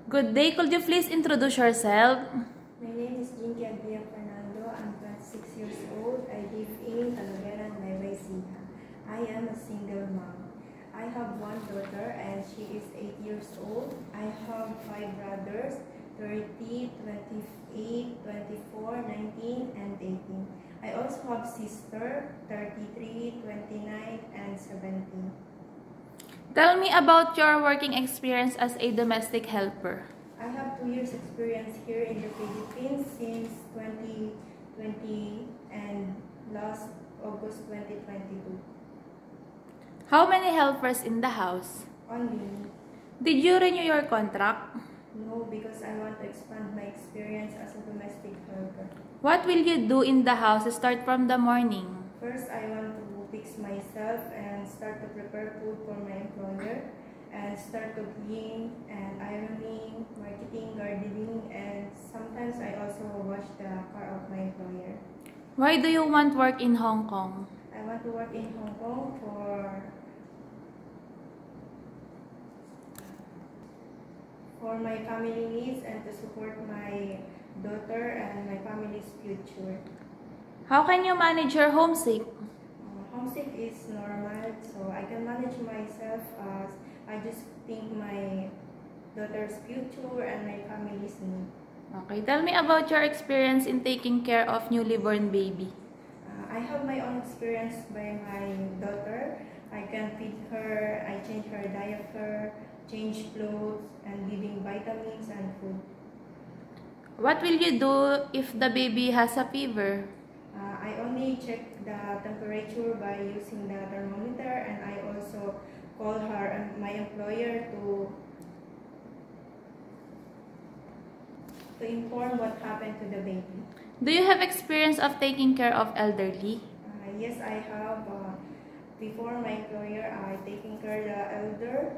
Good day. Could you please introduce yourself? My name is Jinky Agria Fernando. I'm 26 years old. I live in Talavera, Nueva Ecija. I am a single mom. I have one daughter and she is 8 years old. I have 5 brothers, 30, 28, 24, 19, and 18. I also have sister, 33, 29, and 17. Tell me about your working experience as a domestic helper. I have 2 years experience here in the Philippines since 2020 and last August 2022. How many helpers in the house? Only. Did you renew your contract? No, because I want to expand my experience as a domestic helper. What will you do in the house to start from the morning? First, I want to fix myself and start to prepare food for my employer and start to clean and ironing, marketing, gardening, and sometimes I also wash the car of my employer. Why do you want work in Hong Kong? I want to work in Hong Kong for my family needs and to support my daughter and my family's future. How can you manage your homesick? Homesick is normal, so I can manage myself as I just think my daughter's future and my family's need. Okay, tell me about your experience in taking care of newly born baby. I have my own experience by my daughter. I can feed her, I change her diaper, change clothes, and giving vitamins and food. What will you do if the baby has a fever? I only check the temperature by using the thermometer, and I also call her and my employer to inform what happened to the baby. Do you have experience of taking care of elderly? Yes, I have. Before my employer, I taking care of the elder.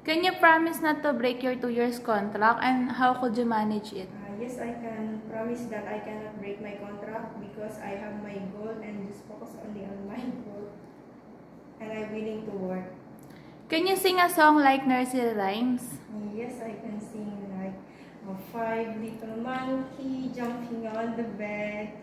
Can you promise not to break your 2 years contract, and how could you manage it? Yes, I can promise that I cannot break my contract because I have my goal and just focus only on my goal. And I'm willing to work. Can you sing a song like nursery rhymes? Yes, I can sing like 5 little monkey jumping on the bed.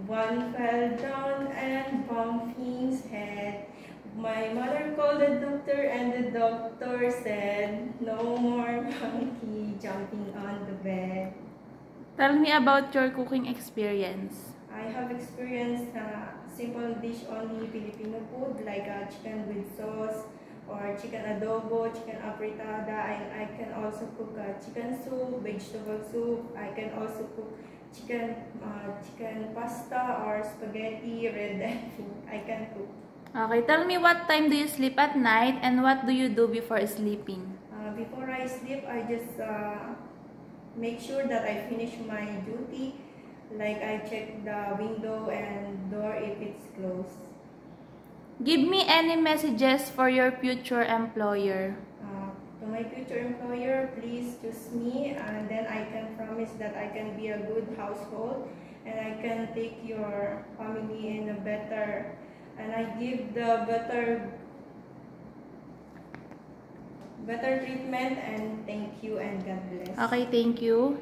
One fell down and bumped his head. My mother called the doctor and the doctor said, no more monkey jumping on the bed. Tell me about your cooking experience. I have experienced simple dish only Filipino food like chicken with sauce or chicken adobo, chicken apretada. I can also cook chicken soup, vegetable soup. I can also cook chicken pasta or spaghetti, red food. I can cook. Okay, tell me what time do you sleep at night and what do you do before sleeping? Before I sleep, I just make sure that I finish my duty. Like I check the window and door if it's closed. Give me any messages for your future employer. To my future employer, please choose me, and then I can promise that I can be a good household and I can take your family in a better, and I give the better treatment, and thank you and God bless. Okay, thank you.